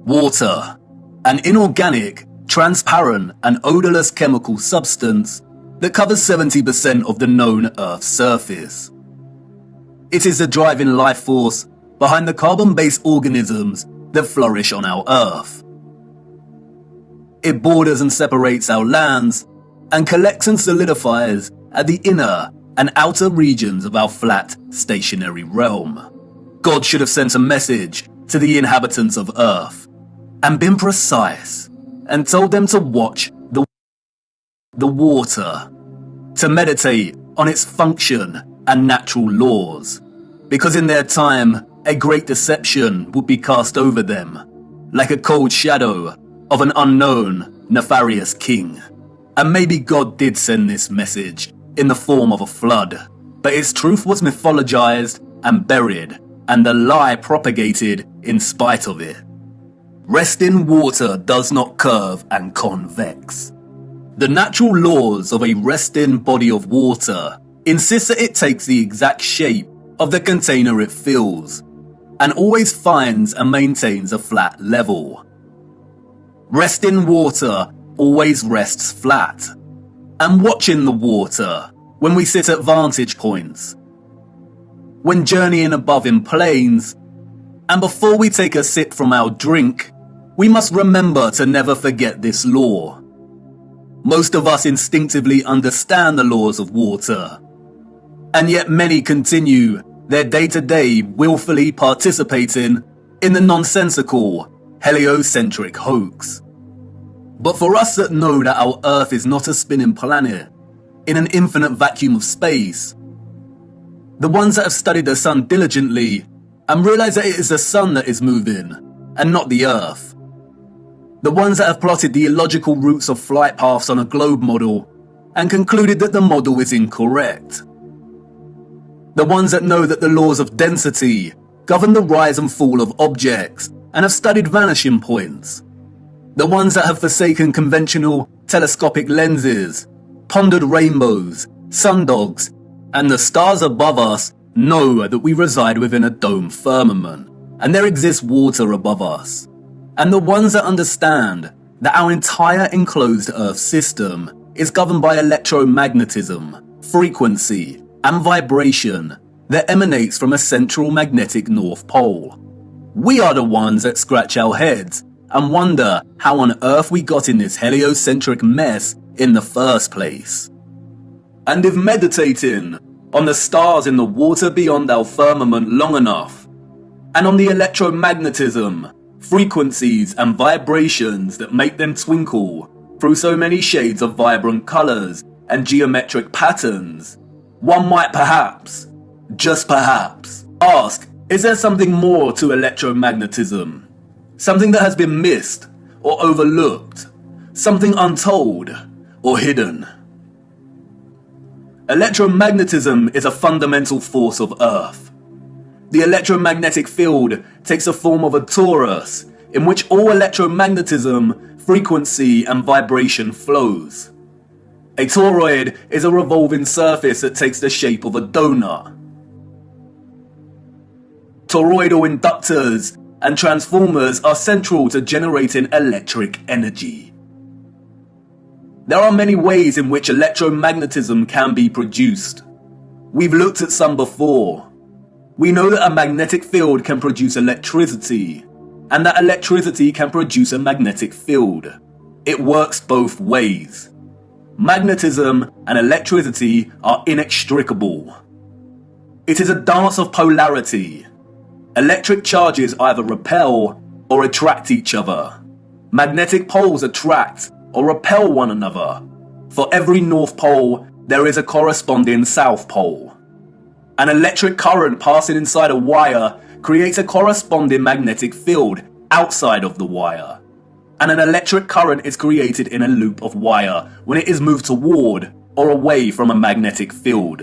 Water, an inorganic, transparent and odorless chemical substance that covers 70% of the known Earth's surface. It is the driving life force behind the carbon-based organisms that flourish on our Earth. It borders and separates our lands and collects and solidifies at the inner and outer regions of our flat, stationary realm. God should have sent a message to the inhabitants of Earth and been precise and told them to watch the water, to meditate on its function and natural laws, because in their time a great deception would be cast over them, like a cold shadow of an unknown, nefarious king. And maybe God did send this message in the form of a flood, but its truth was mythologized and buried, and the lie propagated in spite of it. Resting water does not curve and convex. The natural laws of a resting body of water insist that it takes the exact shape of the container it fills, and always finds and maintains a flat level. Resting water always rests flat, and watching the water when we sit at vantage points, when journeying above in planes, and before we take a sip from our drink, we must remember to never forget this law. Most of us instinctively understand the laws of water, and yet many continue their day-to-day willfully participating in the nonsensical, heliocentric hoax. But for us that know that our Earth is not a spinning planet in an infinite vacuum of space, the ones that have studied the sun diligently and realize that it is the sun that is moving and not the Earth, the ones that have plotted the illogical routes of flight paths on a globe model and concluded that the model is incorrect, the ones that know that the laws of density govern the rise and fall of objects and have studied vanishing points, the ones that have forsaken conventional telescopic lenses, pondered rainbows, sundogs, and the stars above us know that we reside within a dome firmament and there exists water above us, and the ones that understand that our entire enclosed Earth system is governed by electromagnetism, frequency, and vibration that emanates from a central magnetic North Pole. We are the ones that scratch our heads and wonder how on earth we got in this heliocentric mess in the first place. And if meditating on the stars in the water beyond our firmament long enough, and on the electromagnetism, frequencies and vibrations that make them twinkle through so many shades of vibrant colors and geometric patterns, one might perhaps, just perhaps, ask, is there something more to electromagnetism? Something that has been missed or overlooked? Something untold or hidden? Electromagnetism is a fundamental force of Earth. The electromagnetic field takes the form of a torus in which all electromagnetism, frequency and vibration flows. A toroid is a revolving surface that takes the shape of a donut. Toroidal inductors and transformers are central to generating electric energy. There are many ways in which electromagnetism can be produced. We've looked at some before. We know that a magnetic field can produce electricity, and that electricity can produce a magnetic field. It works both ways. Magnetism and electricity are inextricable. It is a dance of polarity. Electric charges either repel or attract each other. Magnetic poles attract or repel one another. For every North Pole, there is a corresponding South Pole. An electric current passing inside a wire creates a corresponding magnetic field outside of the wire. And an electric current is created in a loop of wire when it is moved toward or away from a magnetic field.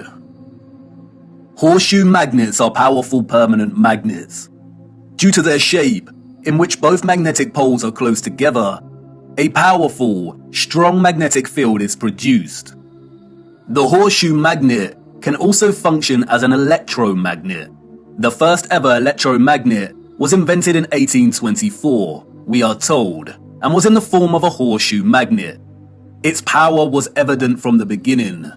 Horseshoe magnets are powerful permanent magnets. Due to their shape, in which both magnetic poles are close together, a powerful, strong magnetic field is produced. The horseshoe magnet can also function as an electromagnet. The first ever electromagnet was invented in 1824 we are told, and was in the form of a horseshoe magnet. Its power was evident from the beginning.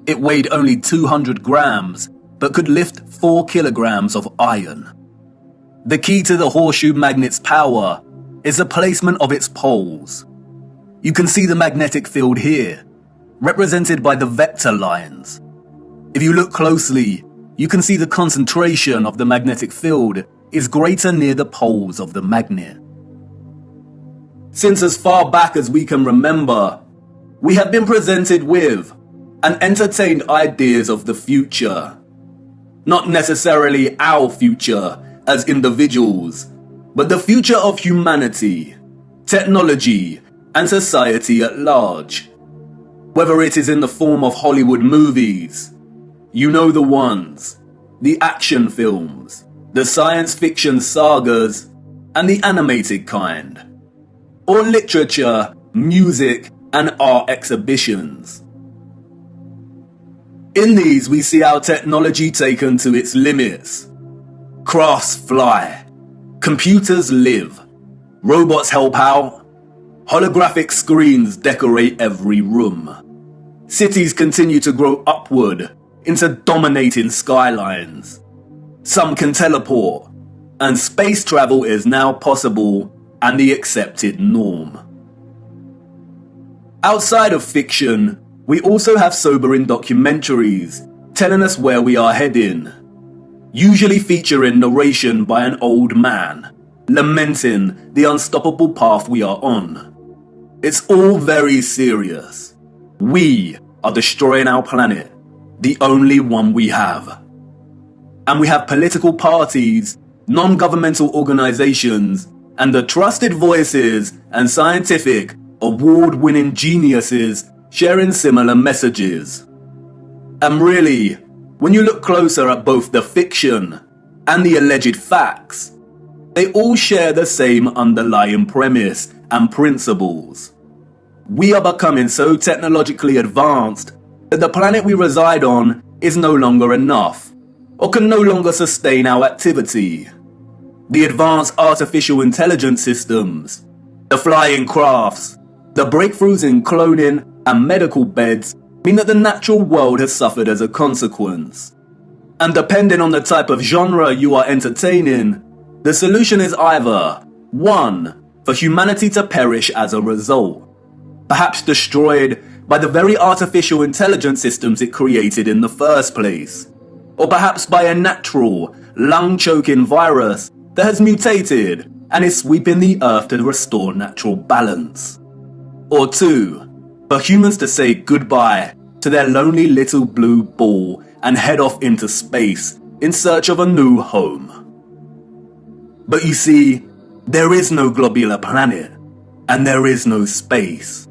It weighed only 200 grams, but could lift 4 kilograms of iron. The key to the horseshoe magnet's power is the placement of its poles. You can see the magnetic field here, represented by the vector lines. If you look closely, you can see the concentration of the magnetic field is greater near the poles of the magnet. Since as far back as we can remember, we have been presented with and entertained ideas of the future. Not necessarily our future as individuals, but the future of humanity, technology, and society at large. Whether it is in the form of Hollywood movies, you know the ones, the action films, the science fiction sagas, and the animated kind, or literature, music, and art exhibitions. In these, we see our technology taken to its limits. Crafts fly, computers live, robots help out, holographic screens decorate every room. Cities continue to grow upward into dominating skylines. Some can teleport, and space travel is now possible and the accepted norm. Outside of fiction, we also have sobering documentaries telling us where we are heading, usually featuring narration by an old man, lamenting the unstoppable path we are on. It's all very serious. We are destroying our planet, the only one we have. And we have political parties, non-governmental organizations, and the trusted voices and scientific, award-winning geniuses sharing similar messages. And really, when you look closer at both the fiction and the alleged facts, they all share the same underlying premise and principles. We are becoming so technologically advanced that the planet we reside on is no longer enough, or can no longer sustain our activity. The advanced artificial intelligence systems, the flying crafts, the breakthroughs in cloning and medical beds mean that the natural world has suffered as a consequence. And depending on the type of genre you are entertaining, the solution is either 1. For humanity to perish as a result, perhaps destroyed by the very artificial intelligence systems it created in the first place, or perhaps by a natural, lung-choking virus that has mutated and is sweeping the earth to restore natural balance. Or 2. For humans to say goodbye to their lonely little blue ball and head off into space in search of a new home. But you see, there is no globular planet, and there is no space,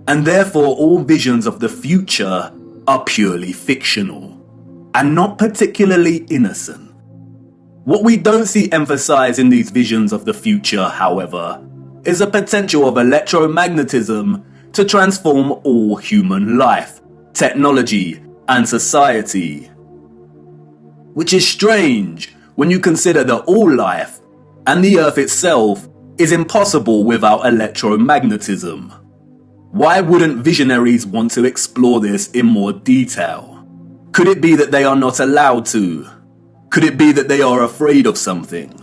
and therefore all visions of the future are purely fictional, and not particularly innocent. What we don't see emphasized in these visions of the future, however, is the potential of electromagnetism to transform all human life, technology, and society. Which is strange when you consider that all life, and the Earth itself, is impossible without electromagnetism. Why wouldn't visionaries want to explore this in more detail? Could it be that they are not allowed to? Could it be that they are afraid of something?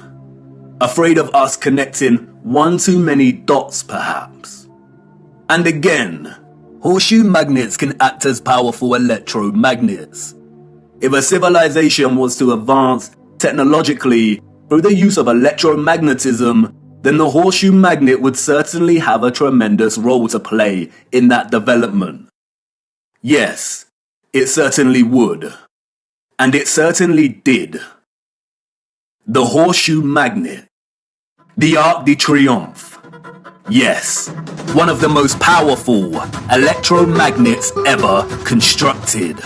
Afraid of us connecting one too many dots, perhaps? And again, horseshoe magnets can act as powerful electromagnets. If a civilization was to advance technologically through the use of electromagnetism, then the horseshoe magnet would certainly have a tremendous role to play in that development. Yes, it certainly would. And it certainly did. The horseshoe magnet. The Arc de Triomphe. Yes, one of the most powerful electromagnets ever constructed.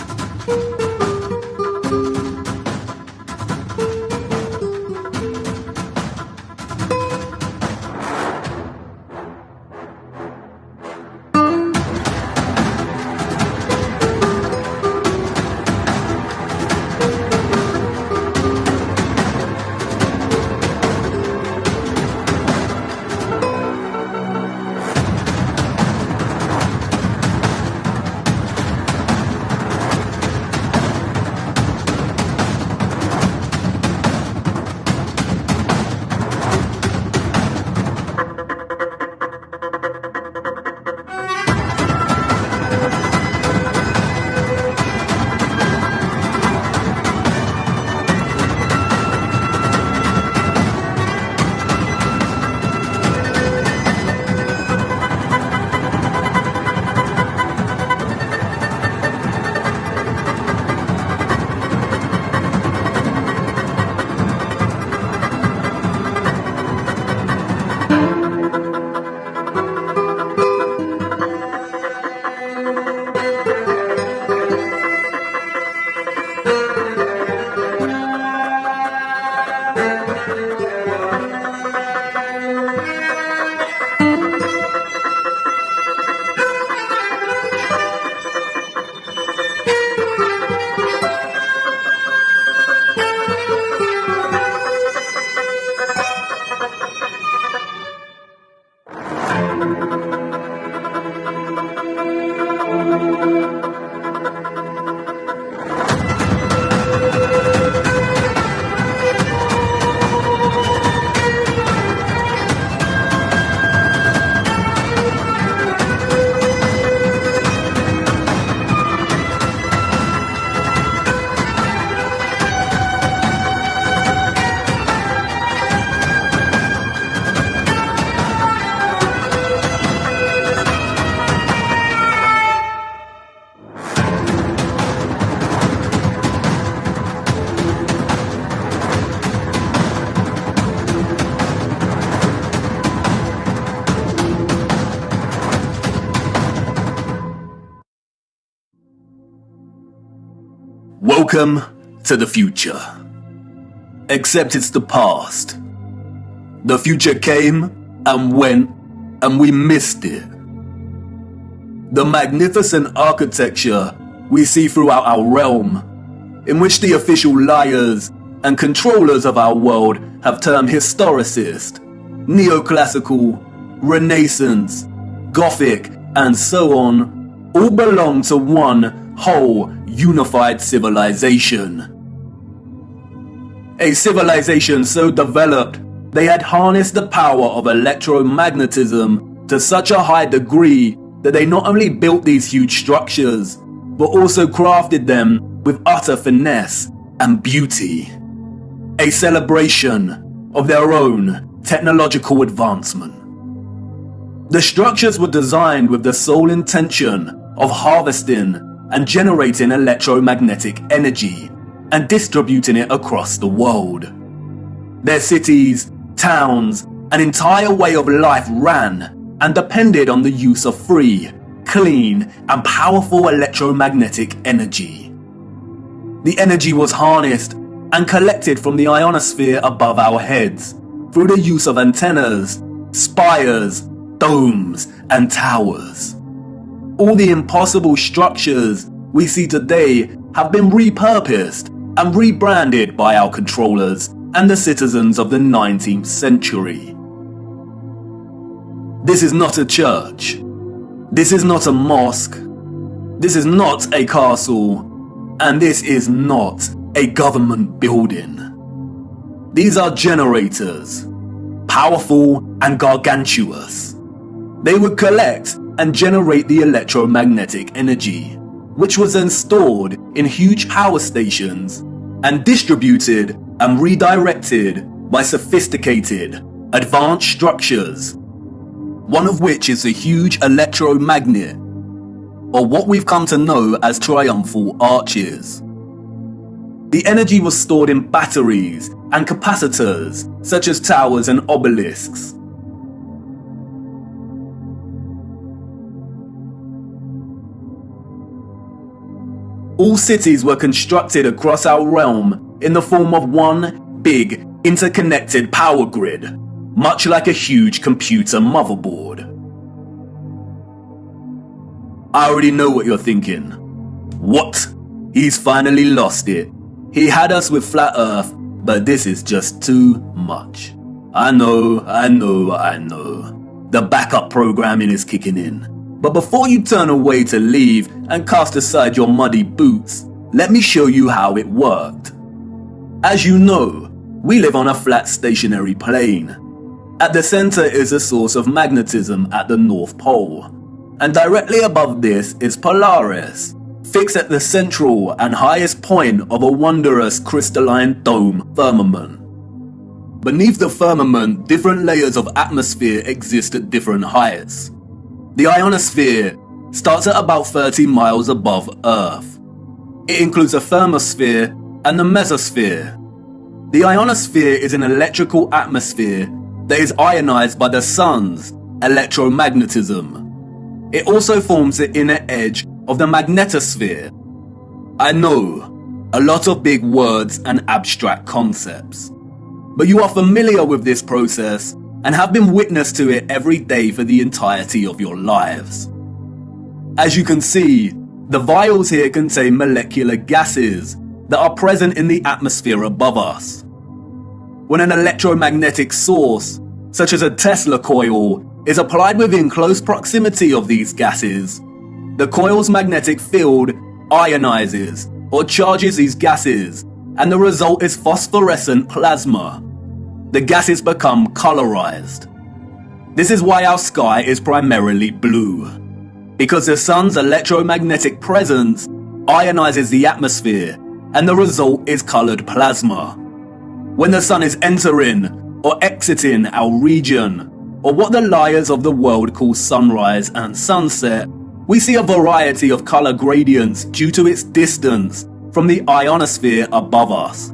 Welcome to the future. Except it's the past. The future came and went, and we missed it. The magnificent architecture we see throughout our realm, in which the official liars and controllers of our world have termed historicist, neoclassical, Renaissance, Gothic, and so on, all belong to one whole unified civilization. A civilization so developed they had harnessed the power of electromagnetism to such a high degree that they not only built these huge structures, but also crafted them with utter finesse and beauty. A celebration of their own technological advancement. The structures were designed with the sole intention of harvesting and generating electromagnetic energy and distributing it across the world. Their cities, towns, an entire way of life ran and depended on the use of free, clean, and powerful electromagnetic energy. The energy was harnessed and collected from the ionosphere above our heads through the use of antennas, spires, domes, and towers. All the impossible structures we see today have been repurposed and rebranded by our controllers and the citizens of the 19th century. This is not a church. This is not a mosque. This is not a castle. And this is not a government building. These are generators, powerful and gargantuous. They would collect and generate the electromagnetic energy, which was then stored in huge power stations and distributed and redirected by sophisticated, advanced structures, one of which is a huge electromagnet, or what we've come to know as triumphal arches. The energy was stored in batteries and capacitors, such as towers and obelisks. All cities were constructed across our realm in the form of one big, interconnected power grid, much like a huge computer motherboard. I already know what you're thinking. What? He's finally lost it. He had us with flat Earth, but this is just too much. I know. The backup programming is kicking in. But before you turn away to leave and cast aside your muddy boots, let me show you how it worked. As you know, we live on a flat stationary plane. At the center is a source of magnetism at the North Pole, and directly above this is Polaris, fixed at the central and highest point of a wondrous crystalline dome firmament. Beneath the firmament, different layers of atmosphere exist at different heights. The ionosphere starts at about 30 miles above Earth. It includes a thermosphere and the mesosphere. The ionosphere is an electrical atmosphere that is ionized by the sun's electromagnetism. It also forms the inner edge of the magnetosphere. I know, a lot of big words and abstract concepts, but you are familiar with this process and have been witness to it every day for the entirety of your lives. As you can see, the vials here contain molecular gases that are present in the atmosphere above us. When an electromagnetic source, such as a Tesla coil, is applied within close proximity of these gases, the coil's magnetic field ionizes or charges these gases, and the result is phosphorescent plasma. The gases become colorized. This is why our sky is primarily blue, because the sun's electromagnetic presence ionizes the atmosphere, and the result is colored plasma. When the sun is entering or exiting our region, or what the liars of the world call sunrise and sunset, we see a variety of color gradients due to its distance from the ionosphere above us.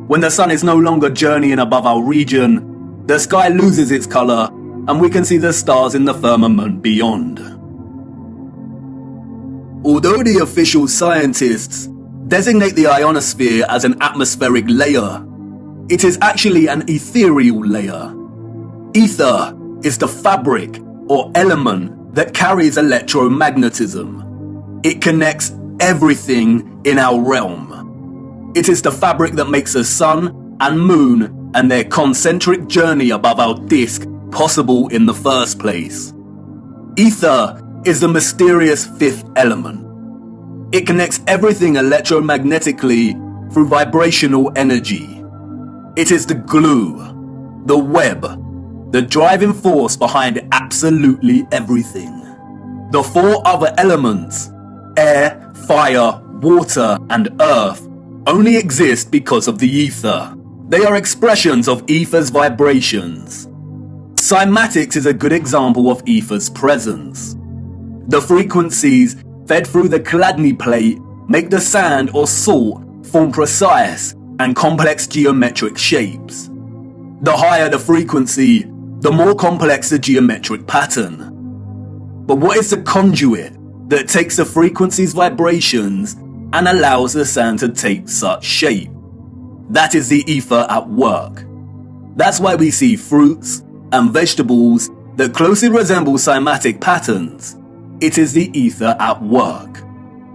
When the sun is no longer journeying above our region, the sky loses its color and we can see the stars in the firmament beyond. Although the official scientists designate the ionosphere as an atmospheric layer. It is actually an ethereal layer. Ether is the fabric or element that carries electromagnetism. It connects everything in our realm. It is the fabric that makes the sun and moon and their concentric journey above our disk possible in the first place. Ether is the mysterious fifth element. It connects everything electromagnetically through vibrational energy. It is the glue, the web, the driving force behind absolutely everything. The four other elements, air, fire, water, and earth, only exist because of the ether. They are expressions of ether's vibrations. Cymatics is a good example of ether's presence. The frequencies fed through the Chladni plate make the sand or salt form precise and complex geometric shapes. The higher the frequency, the more complex the geometric pattern. But what is the conduit that takes the frequency's vibrations and allows the sand to take such shape? That is the ether at work. That's why we see fruits and vegetables that closely resemble cymatic patterns. It is the ether at work.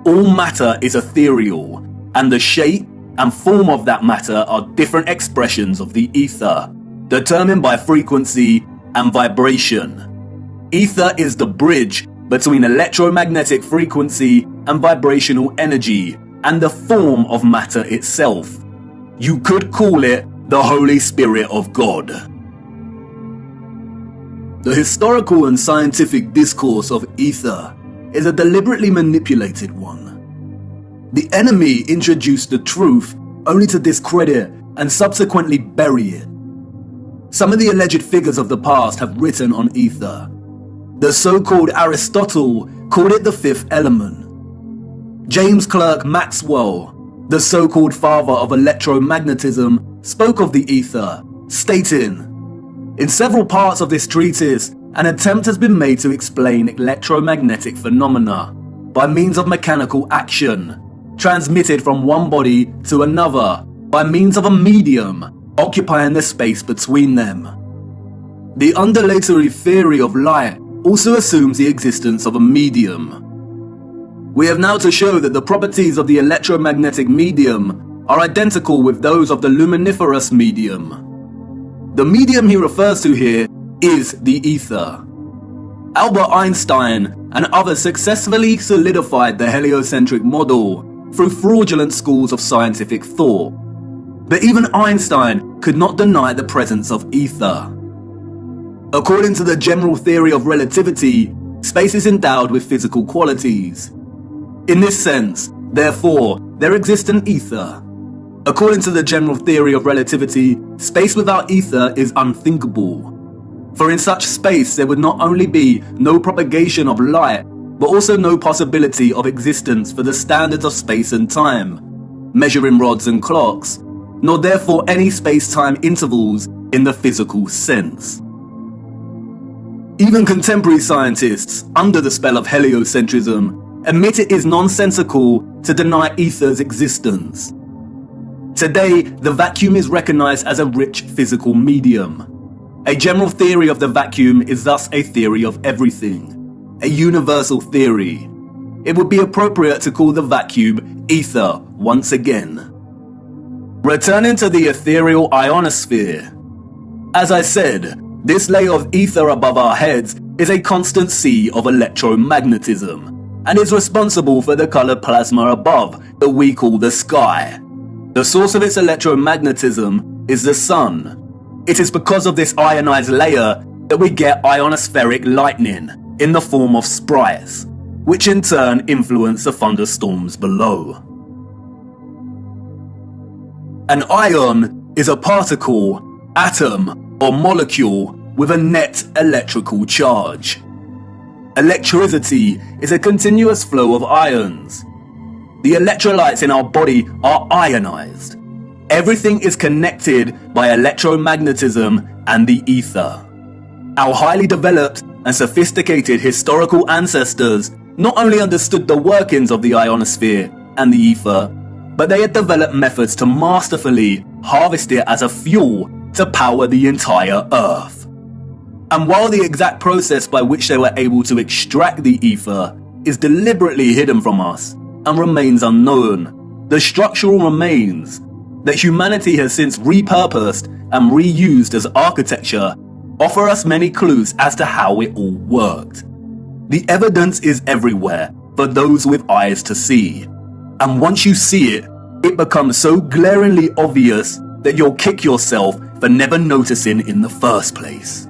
All matter is ethereal, and the shape and form of that matter are different expressions of the ether, determined by frequency and vibration. Ether is the bridge between electromagnetic frequency and vibrational energy and the form of matter itself. You could call it the Holy Spirit of God. The historical and scientific discourse of ether is a deliberately manipulated one. The enemy introduced the truth only to discredit and subsequently bury it. Some of the alleged figures of the past have written on ether. The so-called Aristotle called it the fifth element. James Clerk Maxwell, the so-called father of electromagnetism, spoke of the ether, stating, "In several parts of this treatise, an attempt has been made to explain electromagnetic phenomena by means of mechanical action, transmitted from one body to another by means of a medium occupying the space between them. The undulatory theory of light also assumes the existence of a medium. We have now to show that the properties of the electromagnetic medium are identical with those of the luminiferous medium. The medium he refers to here is the ether." Albert Einstein and others successfully solidified the heliocentric model through fraudulent schools of scientific thought. But even Einstein could not deny the presence of ether. According to the general theory of relativity, space is endowed with physical qualities. In this sense, therefore, there exists an ether. According to the general theory of relativity, space without ether is unthinkable. For in such space there would not only be no propagation of light, but also no possibility of existence for the standards of space and time, measuring rods and clocks, nor therefore any space-time intervals in the physical sense. Even contemporary scientists, under the spell of heliocentrism, admit it is nonsensical to deny ether's existence. Today, the vacuum is recognized as a rich physical medium. A general theory of the vacuum is thus a theory of everything, a universal theory. It would be appropriate to call the vacuum ether once again. Returning to the ethereal ionosphere. As I said, this layer of ether above our heads is a constant sea of electromagnetism, and is responsible for the colored plasma above that we call the sky. The source of its electromagnetism is the sun. It is because of this ionized layer that we get ionospheric lightning in the form of sprites, which in turn influence the thunderstorms below. An ion is a particle, atom, or molecule with a net electrical charge. Electricity is a continuous flow of ions. The electrolytes in our body are ionized. Everything is connected by electromagnetism and the ether. Our highly developed and sophisticated historical ancestors not only understood the workings of the ionosphere and the ether, but they had developed methods to masterfully harvest it as a fuel to power the entire Earth. And while the exact process by which they were able to extract the ether is deliberately hidden from us and remains unknown, the structural remains that humanity has since repurposed and reused as architecture offer us many clues as to how it all worked. The evidence is everywhere for those with eyes to see, and once you see it, it becomes so glaringly obvious that you'll kick yourself for never noticing in the first place.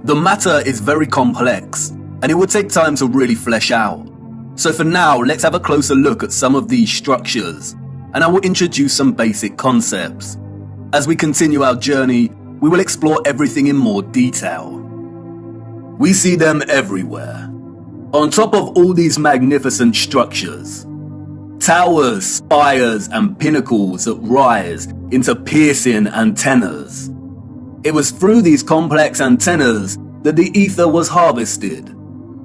The matter is very complex, and it would take time to really flesh out. So for now, let's have a closer look at some of these structures, and I will introduce some basic concepts. As we continue our journey, we will explore everything in more detail. We see them everywhere. On top of all these magnificent structures, towers, spires, and pinnacles that rise into piercing antennas. It was through these complex antennas that the ether was harvested.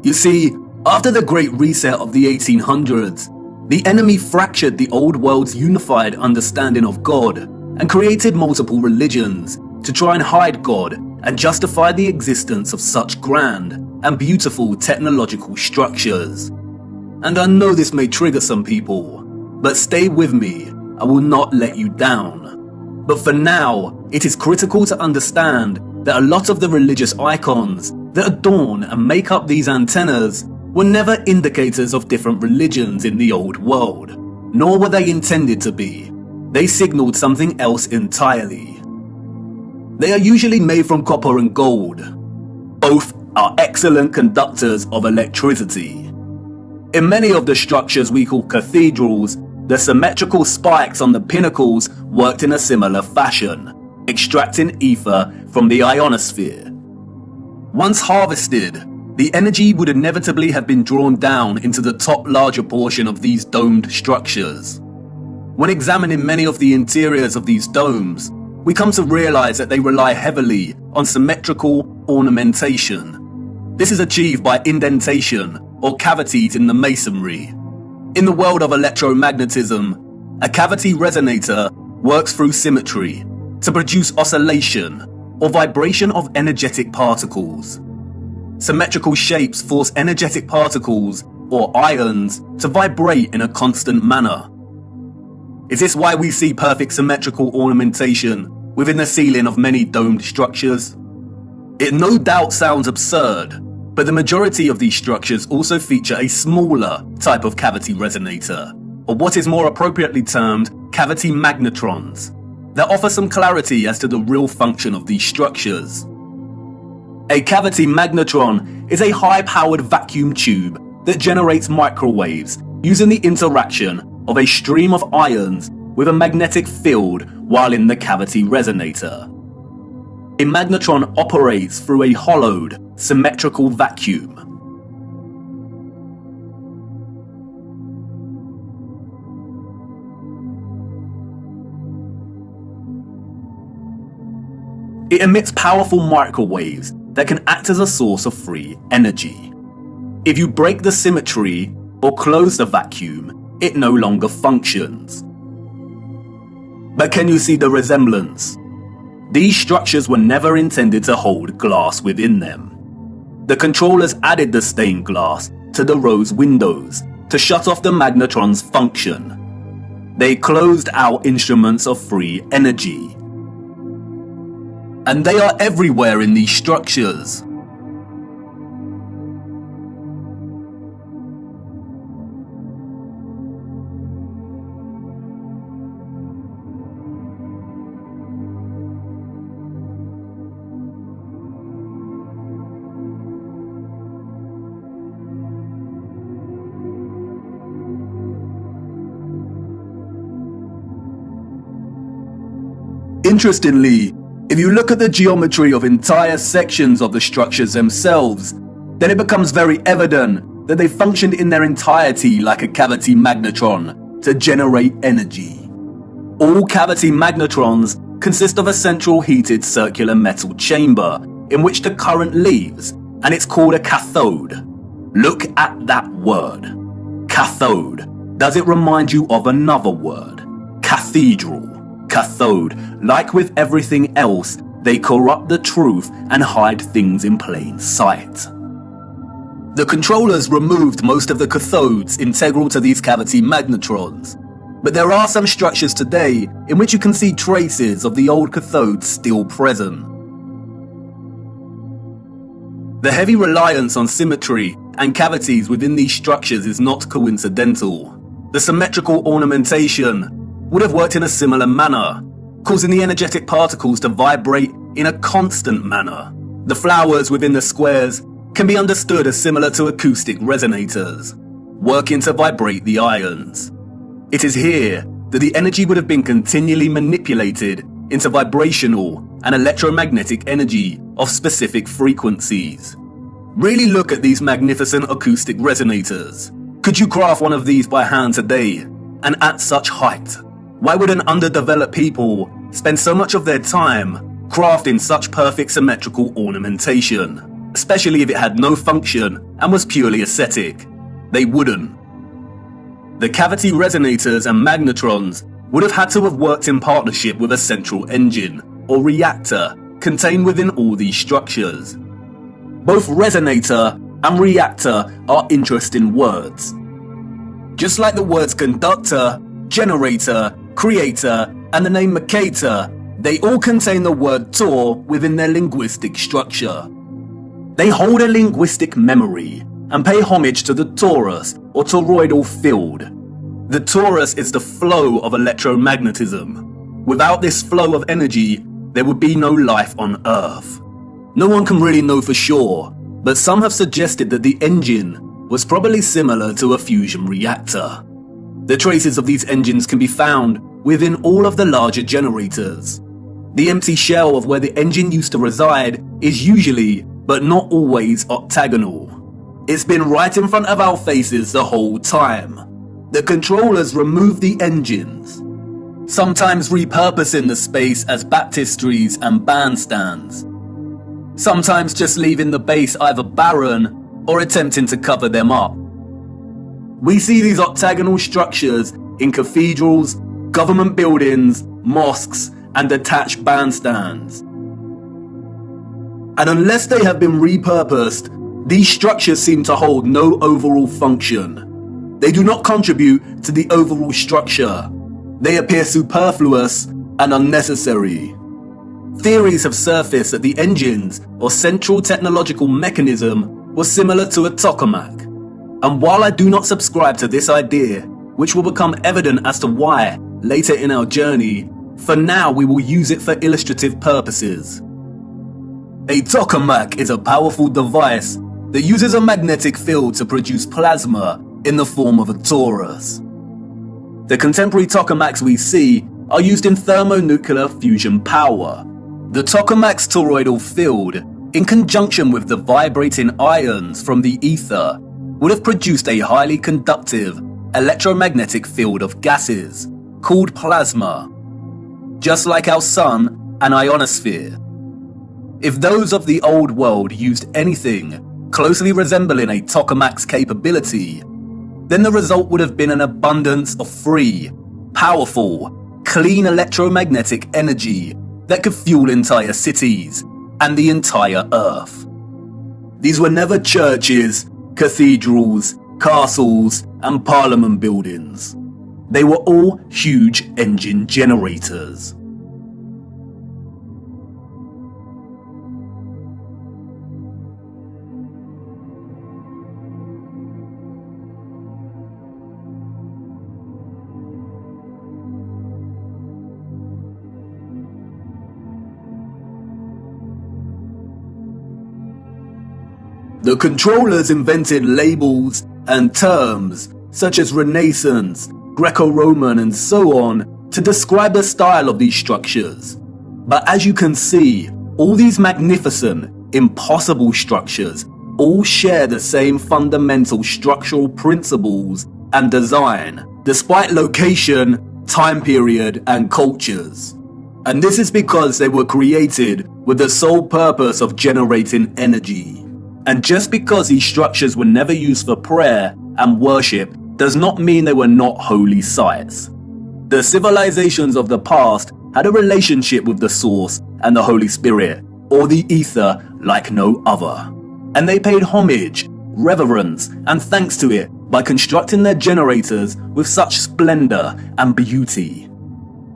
You see, after the Great Reset of the 1800s, the enemy fractured the old world's unified understanding of God and created multiple religions to try and hide God and justify the existence of such grand and beautiful technological structures. And I know this may trigger some people, but stay with me, I will not let you down. But for now, it is critical to understand that a lot of the religious icons that adorn and make up these antennas were never indicators of different religions in the old world, nor were they intended to be. They signaled something else entirely. They are usually made from copper and gold. Both are excellent conductors of electricity. In many of the structures we call cathedrals, the symmetrical spikes on the pinnacles worked in a similar fashion, extracting ether from the ionosphere. Once harvested, the energy would inevitably have been drawn down into the top larger portion of these domed structures. When examining many of the interiors of these domes, we come to realize that they rely heavily on symmetrical ornamentation. This is achieved by indentation or cavities in the masonry. In the world of electromagnetism, a cavity resonator works through symmetry to produce oscillation or vibration of energetic particles. Symmetrical shapes force energetic particles, or ions, to vibrate in a constant manner. Is this why we see perfect symmetrical ornamentation within the ceiling of many domed structures? It no doubt sounds absurd, but the majority of these structures also feature a smaller type of cavity resonator, or what is more appropriately termed cavity magnetrons, that offer some clarity as to the real function of these structures. A cavity magnetron is a high-powered vacuum tube that generates microwaves using the interaction of a stream of ions with a magnetic field while in the cavity resonator. A magnetron operates through a hollowed, symmetrical vacuum. It emits powerful microwaves that can act as a source of free energy. If you break the symmetry or close the vacuum, it no longer functions. But can you see the resemblance? These structures were never intended to hold glass within them. The controllers added the stained glass to the rose windows to shut off the magnetron's function. They closed out instruments of free energy. And they are everywhere in these structures. Interestingly, if you look at the geometry of entire sections of the structures themselves, then it becomes very evident that they functioned in their entirety like a cavity magnetron to generate energy. All cavity magnetrons consist of a central heated circular metal chamber in which the current leaves, and it's called a cathode. Look at that word, cathode. Does it remind you of another word? Cathedral, cathode. Like with everything else, they corrupt the truth and hide things in plain sight. The controllers removed most of the cathodes integral to these cavity magnetrons, but there are some structures today in which you can see traces of the old cathodes still present. The heavy reliance on symmetry and cavities within these structures is not coincidental. The symmetrical ornamentation would have worked in a similar manner, causing the energetic particles to vibrate in a constant manner. The flowers within the squares can be understood as similar to acoustic resonators, working to vibrate the ions. It is here that the energy would have been continually manipulated into vibrational and electromagnetic energy of specific frequencies. Really look at these magnificent acoustic resonators. Could you craft one of these by hand today, and at such height? Why would an underdeveloped people spend so much of their time crafting such perfect symmetrical ornamentation, especially if it had no function and was purely aesthetic? They wouldn't. The cavity resonators and magnetrons would have had to have worked in partnership with a central engine or reactor contained within all these structures. Both resonator and reactor are interesting words. Just like the words conductor, generator, creator, and the name Mercator, they all contain the word Tor within their linguistic structure. They hold a linguistic memory and pay homage to the torus or toroidal field. The torus is the flow of electromagnetism. Without this flow of energy, there would be no life on Earth. No one can really know for sure, but some have suggested that the engine was probably similar to a fusion reactor. The traces of these engines can be found within all of the larger generators. The empty shell of where the engine used to reside is usually, but not always, octagonal. It's been right in front of our faces the whole time. The controllers remove the engines, sometimes repurposing the space as baptistries and bandstands, sometimes just leaving the base either barren or attempting to cover them up. We see these octagonal structures in cathedrals, government buildings, mosques, and attached bandstands. And unless they have been repurposed, these structures seem to hold no overall function. They do not contribute to the overall structure. They appear superfluous and unnecessary. Theories have surfaced that the engines or central technological mechanism was similar to a tokamak. And while I do not subscribe to this idea, which will become evident as to why later in our journey, for now we will use it for illustrative purposes. A tokamak is a powerful device that uses a magnetic field to produce plasma in the form of a torus. The contemporary tokamaks we see are used in thermonuclear fusion power. The tokamak's toroidal field, in conjunction with the vibrating ions from the ether, would have produced a highly conductive electromagnetic field of gases called plasma, just like our sun and ionosphere. If those of the old world used anything closely resembling a tokamak's capability, then the result would have been an abundance of free, powerful, clean electromagnetic energy that could fuel entire cities and the entire Earth. These were never churches, cathedrals, castles, and parliament buildings. They were all huge engine generators. The controllers invented labels and terms such as Renaissance, Greco-Roman, and so on to describe the style of these structures. But as you can see, all these magnificent, impossible structures all share the same fundamental structural principles and design, despite location, time period, and cultures. And this is because they were created with the sole purpose of generating energy. And just because these structures were never used for prayer and worship does not mean they were not holy sites. The civilizations of the past had a relationship with the Source and the Holy Spirit, or the Ether, like no other. And they paid homage, reverence, and thanks to it by constructing their generators with such splendor and beauty.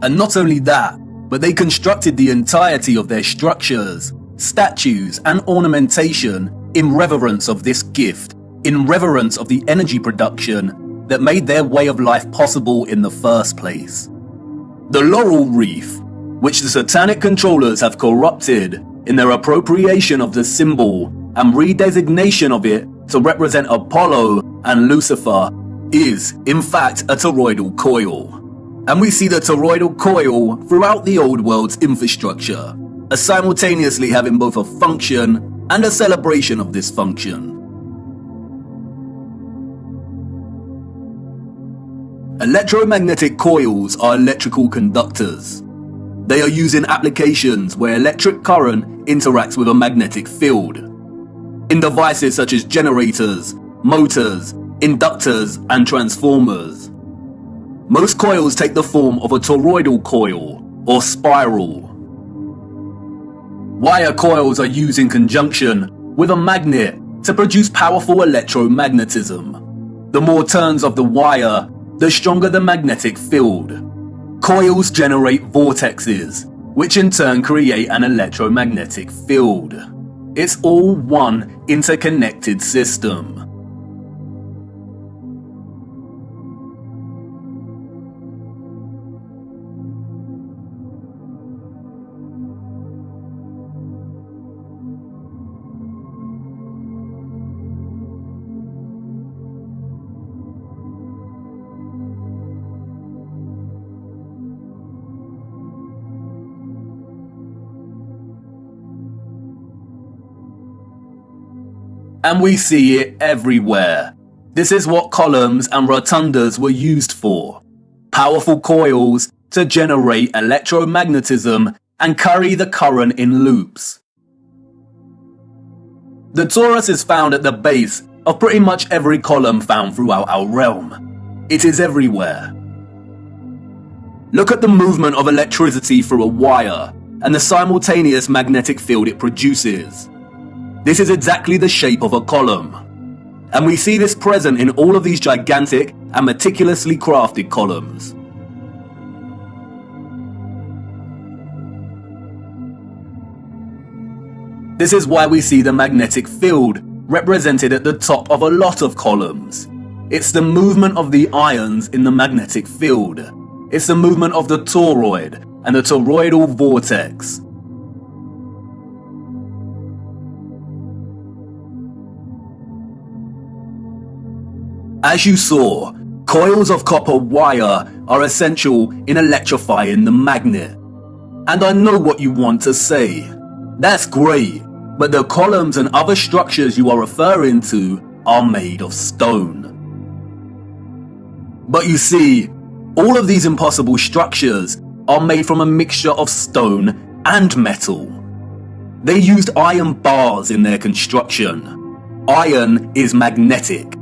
And not only that, but they constructed the entirety of their structures, statues, and ornamentation in reverence of this gift, in reverence of the energy production that made their way of life possible in the first place. The laurel wreath, which the satanic controllers have corrupted in their appropriation of the symbol and redesignation of it to represent Apollo and Lucifer, is, in fact, a toroidal coil. And we see the toroidal coil throughout the old world's infrastructure, as simultaneously having both a function and a celebration of this function. Electromagnetic coils are electrical conductors. They are used in applications where electric current interacts with a magnetic field. In devices such as generators, motors, inductors, and transformers. Most coils take the form of a toroidal coil or spiral. Wire coils are used in conjunction with a magnet to produce powerful electromagnetism. The more turns of the wire, the stronger the magnetic field. Coils generate vortexes, which in turn create an electromagnetic field. It's all one interconnected system. And we see it everywhere. This is what columns and rotundas were used for. Powerful coils to generate electromagnetism and carry the current in loops. The torus is found at the base of pretty much every column found throughout our realm. It is everywhere. Look at the movement of electricity through a wire and the simultaneous magnetic field it produces. This is exactly the shape of a column. And we see this present in all of these gigantic and meticulously crafted columns. This is why we see the magnetic field represented at the top of a lot of columns. It's the movement of the ions in the magnetic field. It's the movement of the toroid and the toroidal vortex. As you saw, coils of copper wire are essential in electrifying the magnet. And I know what you want to say. That's great, but the columns and other structures you are referring to are made of stone. But you see, all of these impossible structures are made from a mixture of stone and metal. They used iron bars in their construction. Iron is magnetic.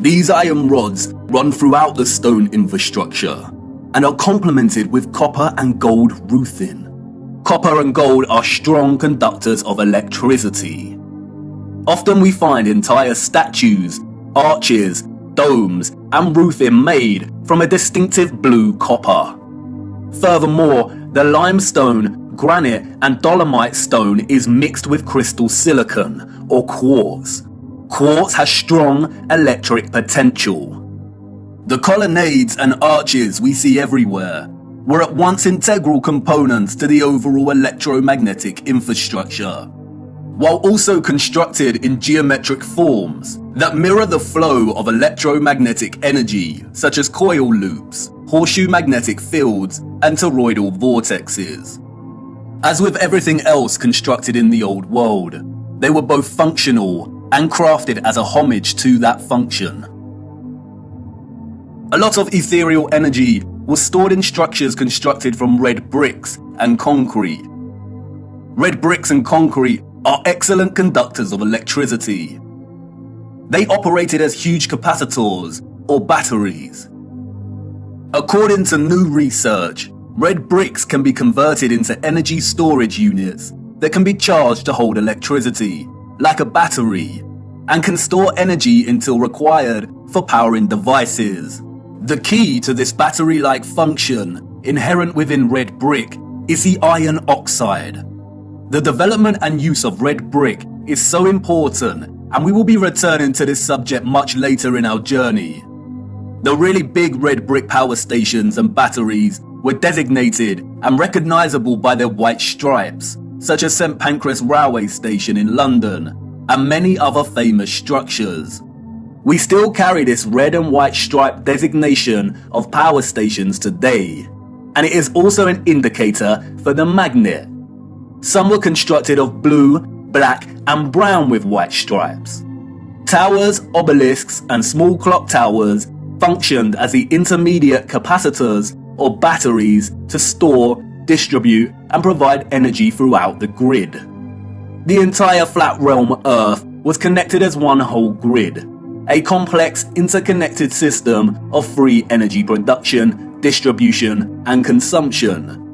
These iron rods run throughout the stone infrastructure and are complemented with copper and gold roofing. Copper and gold are strong conductors of electricity. Often we find entire statues, arches, domes, and roofing made from a distinctive blue copper. Furthermore, the limestone, granite, and dolomite stone is mixed with crystal silicon or quartz. Quartz has strong electric potential. The colonnades and arches we see everywhere were at once integral components to the overall electromagnetic infrastructure, while also constructed in geometric forms that mirror the flow of electromagnetic energy, such as coil loops, horseshoe magnetic fields, and toroidal vortexes. As with everything else constructed in the old world, they were both functional and crafted as a homage to that function. A lot of ethereal energy was stored in structures constructed from red bricks and concrete. Red bricks and concrete are excellent conductors of electricity. They operated as huge capacitors or batteries. According to new research, red bricks can be converted into energy storage units that can be charged to hold electricity, like a battery, and can store energy until required for powering devices. The key to this battery-like function inherent within red brick is the iron oxide. The development and use of red brick is so important, and we will be returning to this subject much later in our journey. The really big red brick power stations and batteries were designated and recognizable by their white stripes, such as St Pancras Railway Station in London, and many other famous structures. We still carry this red and white stripe designation of power stations today, and it is also an indicator for the magnet. Some were constructed of blue, black, and brown with white stripes. Towers, obelisks, and small clock towers functioned as the intermediate capacitors or batteries to store, distribute, and provide energy throughout the grid. The entire flat realm Earth was connected as one whole grid, a complex interconnected system of free energy production, distribution, and consumption.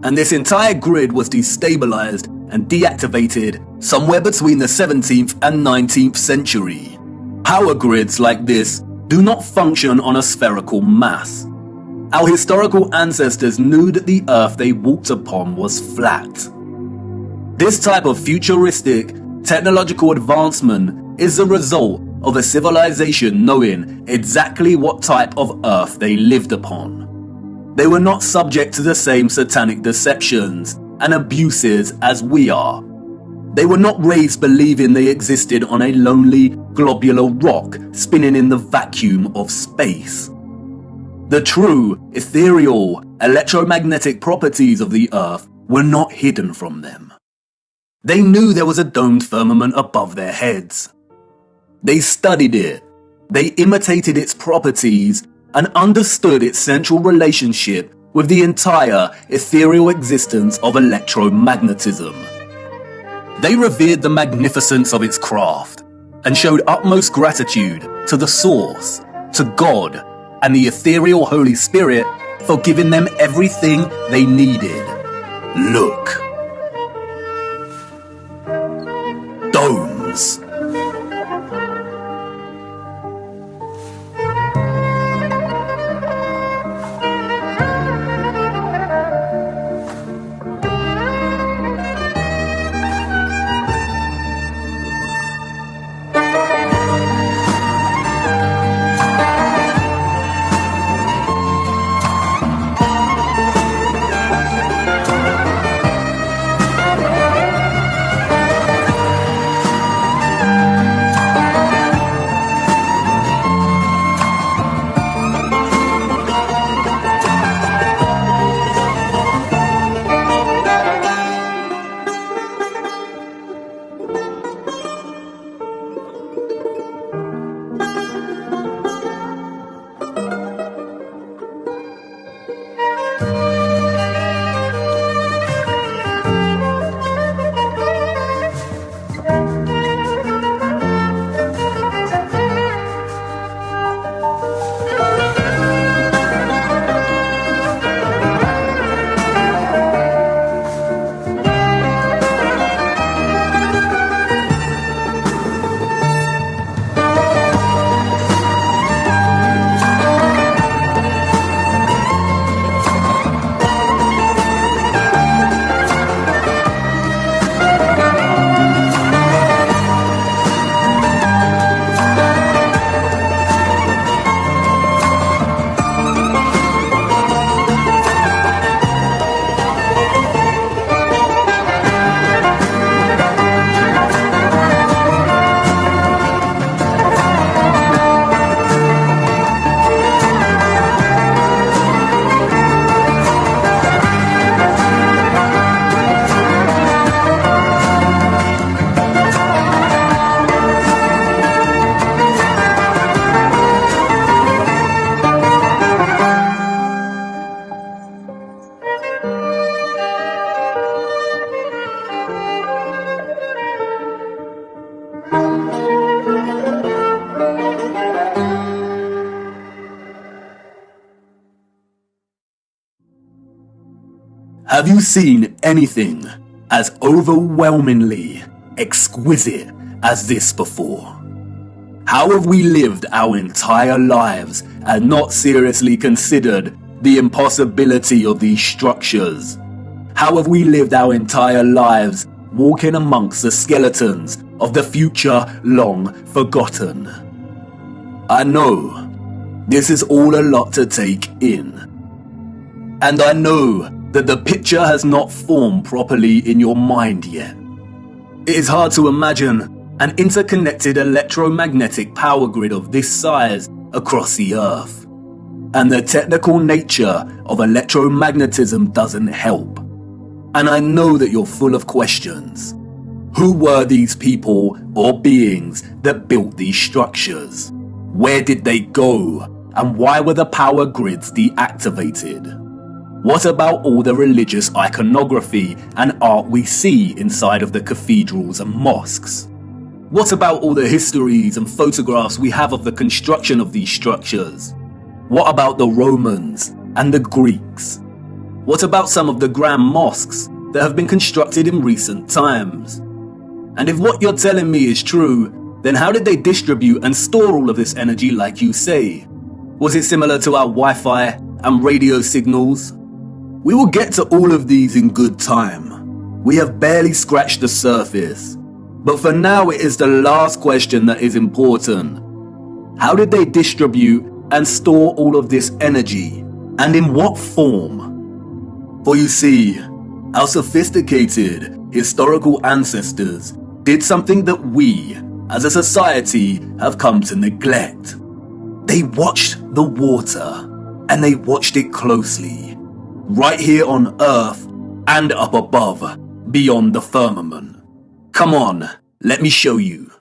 And this entire grid was destabilized and deactivated somewhere between the 17th and 19th century. Power grids like this do not function on a spherical mass. Our historical ancestors knew that the earth they walked upon was flat. This type of futuristic, technological advancement is the result of a civilization knowing exactly what type of earth they lived upon. They were not subject to the same satanic deceptions and abuses as we are. They were not raised believing they existed on a lonely, globular rock spinning in the vacuum of space. The true, ethereal, electromagnetic properties of the earth were not hidden from them. They knew there was a domed firmament above their heads. They studied it, they imitated its properties, and understood its central relationship with the entire ethereal existence of electromagnetism. They revered the magnificence of its craft, and showed utmost gratitude to the Source, to God, and the ethereal Holy Spirit for giving them everything they needed. Look. Domes. Have you seen anything as overwhelmingly exquisite as this before? How have we lived our entire lives and not seriously considered the impossibility of these structures? How have we lived our entire lives walking amongst the skeletons of the future long forgotten? I know this is all a lot to take in. And I know that the picture has not formed properly in your mind yet. It is hard to imagine an interconnected electromagnetic power grid of this size across the Earth. And the technical nature of electromagnetism doesn't help. And I know that you're full of questions. Who were these people or beings that built these structures? Where did they go? And why were the power grids deactivated? What about all the religious iconography and art we see inside of the cathedrals and mosques? What about all the histories and photographs we have of the construction of these structures? What about the Romans and the Greeks? What about some of the grand mosques that have been constructed in recent times? And if what you're telling me is true, then how did they distribute and store all of this energy like you say? Was it similar to our Wi-Fi and radio signals? We will get to all of these in good time. We have barely scratched the surface. But for now, it is the last question that is important. How did they distribute and store all of this energy? And in what form? For you see, our sophisticated historical ancestors did something that we, as a society, have come to neglect. They watched the water, and they watched it closely. Right here on Earth and up above, beyond the firmament. Come on, let me show you.